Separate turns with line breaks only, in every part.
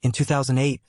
In 2008,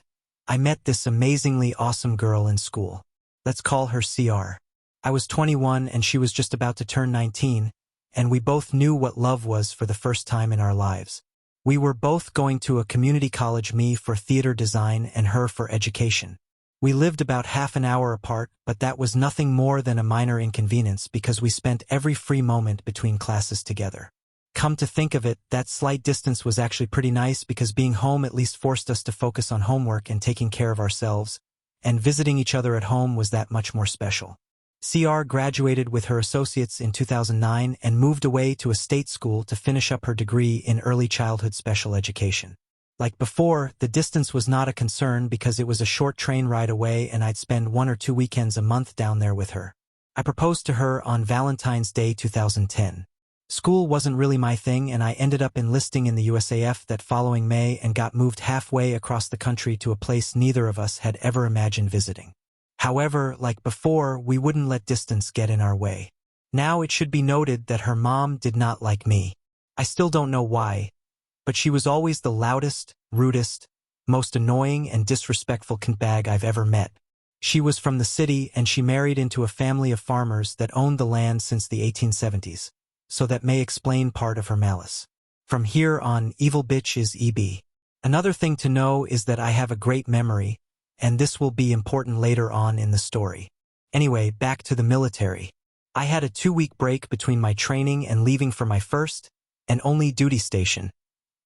I met this amazingly awesome girl in school. Let's call her CR. I was 21 and she was just about to turn 19, and we both knew what love was for the first time in our lives. We were both going to a community college, me for theater design and her for education. We lived about half an hour apart, but that was nothing more than a minor inconvenience because we spent every free moment between classes together. Come to think of it, that slight distance was actually pretty nice because being home at least forced us to focus on homework and taking care of ourselves, and visiting each other at home was that much more special. CR graduated with her associates in 2009 and moved away to a state school to finish up her degree in early childhood special education. Like before, the distance was not a concern because it was a short train ride away and I'd spend 1 or 2 weekends a month down there with her. I proposed to her on Valentine's Day 2010. School wasn't really my thing and I ended up enlisting in the USAF that following May and got moved halfway across the country to a place neither of us had ever imagined visiting. However, like before, we wouldn't let distance get in our way. Now it should be noted that her mom did not like me. I still don't know why, but she was always the loudest, rudest, most annoying and disrespectful cuntbag I've ever met. She was from the city and she married into a family of farmers that owned the land since the 1870s, so that may explain part of her malice. From here on, evil bitch is EB. Another thing to know is that I have a great memory, and this will be important later on in the story. Anyway, back to the military. I had a 2-week break between my training and leaving for my first and only duty station,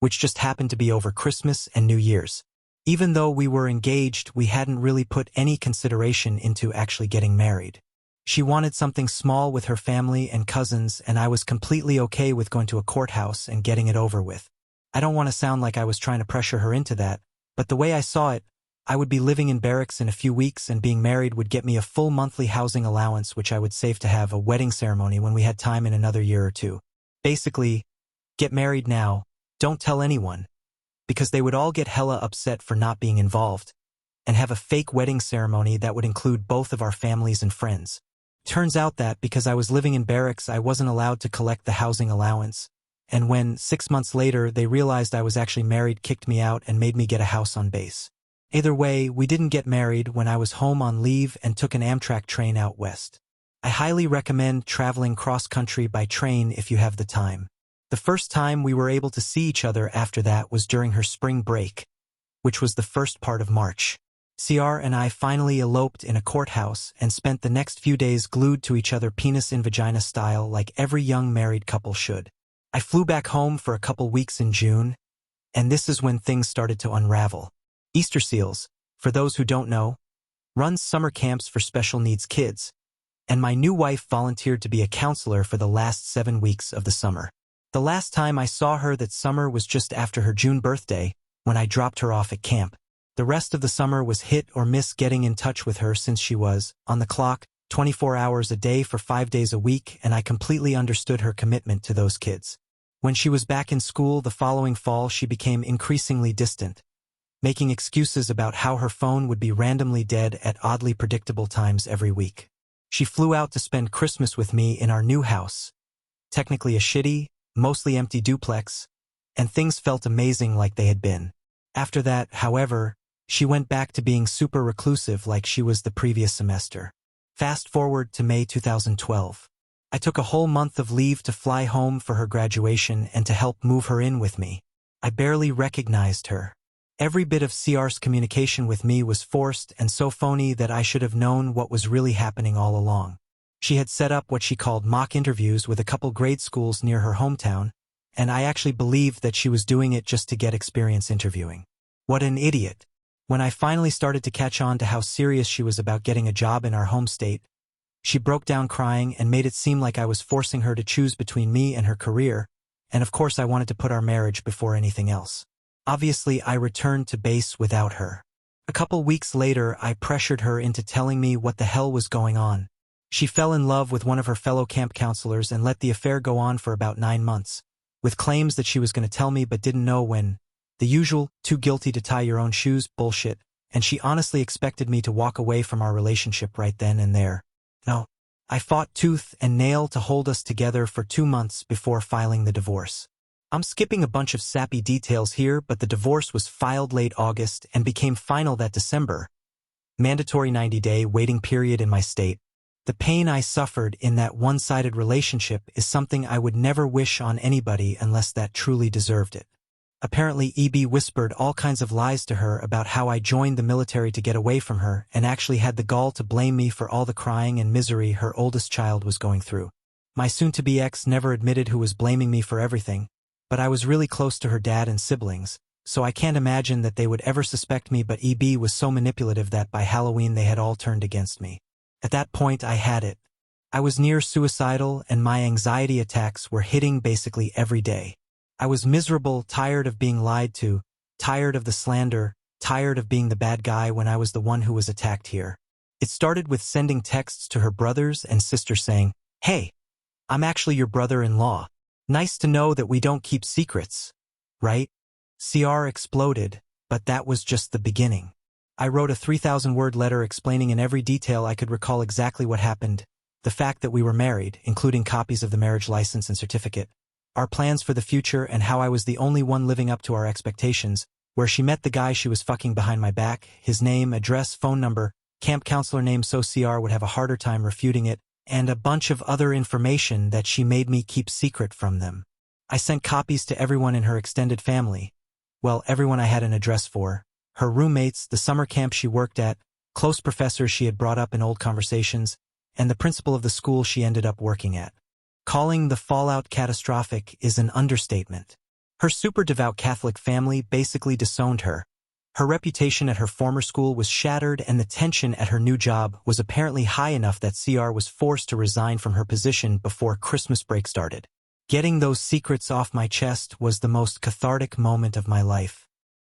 which just happened to be over Christmas and New Year's. Even though we were engaged, we hadn't really put any consideration into actually getting married. She wanted something small with her family and cousins, and I was completely okay with going to a courthouse and getting it over with. I don't want to sound like I was trying to pressure her into that, but the way I saw it, I would be living in barracks in a few weeks and being married would get me a full monthly housing allowance, which I would save to have a wedding ceremony when we had time in another year or two. Basically, get married now, don't tell anyone, because they would all get hella upset for not being involved, and have a fake wedding ceremony that would include both of our families and friends. Turns out that because I was living in barracks, I wasn't allowed to collect the housing allowance, and when 6 months later they realized I was actually married, kicked me out and made me get a house on base. Either way, we didn't get married when I was home on leave and took an Amtrak train out west. I highly recommend traveling cross-country by train if you have the time. The first time we were able to see each other after that was during her spring break, which was the first part of March. CR and I finally eloped in a courthouse and spent the next few days glued to each other penis in vagina style like every young married couple should. I flew back home for a couple weeks in June, and this is when things started to unravel. Easter Seals, for those who don't know, runs summer camps for special needs kids, and my new wife volunteered to be a counselor for the last 7 weeks of the summer. The last time I saw her that summer was just after her June birthday, when I dropped her off at camp. The rest of the summer was hit or miss getting in touch with her since she was, on the clock, 24 hours a day for 5 days a week, and I completely understood her commitment to those kids. When she was back in school the following fall, she became increasingly distant, making excuses about how her phone would be randomly dead at oddly predictable times every week. She flew out to spend Christmas with me in our new house, technically a shitty, mostly empty duplex, and things felt amazing like they had been. After that, however, she went back to being super reclusive like she was the previous semester. Fast forward to May 2012. I took a whole month of leave to fly home for her graduation and to help move her in with me. I barely recognized her. Every bit of CR's communication with me was forced and so phony that I should have known what was really happening all along. She had set up what she called mock interviews with a couple grade schools near her hometown, and I actually believed that she was doing it just to get experience interviewing. What an idiot. When I finally started to catch on to how serious she was about getting a job in our home state, she broke down crying and made it seem like I was forcing her to choose between me and her career, and of course I wanted to put our marriage before anything else. Obviously, I returned to base without her. A couple weeks later, I pressured her into telling me what the hell was going on. She fell in love with one of her fellow camp counselors and let the affair go on for about 9 months, with claims that she was going to tell me but didn't know when. The usual, too guilty to tie your own shoes bullshit, and she honestly expected me to walk away from our relationship right then and there. No, I fought tooth and nail to hold us together for 2 months before filing the divorce. I'm skipping a bunch of sappy details here, but the divorce was filed late August and became final that December. Mandatory 90-day waiting period in my state. The pain I suffered in that one-sided relationship is something I would never wish on anybody unless that truly deserved it. Apparently, EB whispered all kinds of lies to her about how I joined the military to get away from her and actually had the gall to blame me for all the crying and misery her oldest child was going through. My soon-to-be ex never admitted who was blaming me for everything, but I was really close to her dad and siblings, so I can't imagine that they would ever suspect me, but EB was so manipulative that by Halloween they had all turned against me. At that point I had it. I was near suicidal and my anxiety attacks were hitting basically every day. I was miserable, tired of being lied to, tired of the slander, tired of being the bad guy when I was the one who was attacked here. It started with sending texts to her brothers and sister saying, "Hey, I'm actually your brother-in-law. Nice to know that we don't keep secrets, right?" CR exploded, but that was just the beginning. I wrote a 3,000-word letter explaining in every detail I could recall exactly what happened, the fact that we were married, including copies of the marriage license and certificate, our plans for the future and how I was the only one living up to our expectations, where she met the guy she was fucking behind my back, his name, address, phone number, camp counselor name so CR would have a harder time refuting it, and a bunch of other information that she made me keep secret from them. I sent copies to everyone in her extended family. Well, everyone I had an address for. Her roommates, the summer camp she worked at, close professors she had brought up in old conversations, and the principal of the school she ended up working at. Calling the fallout catastrophic is an understatement. Her super devout Catholic family basically disowned her. Her reputation at her former school was shattered and the tension at her new job was apparently high enough that CR was forced to resign from her position before Christmas break started. Getting those secrets off my chest was the most cathartic moment of my life.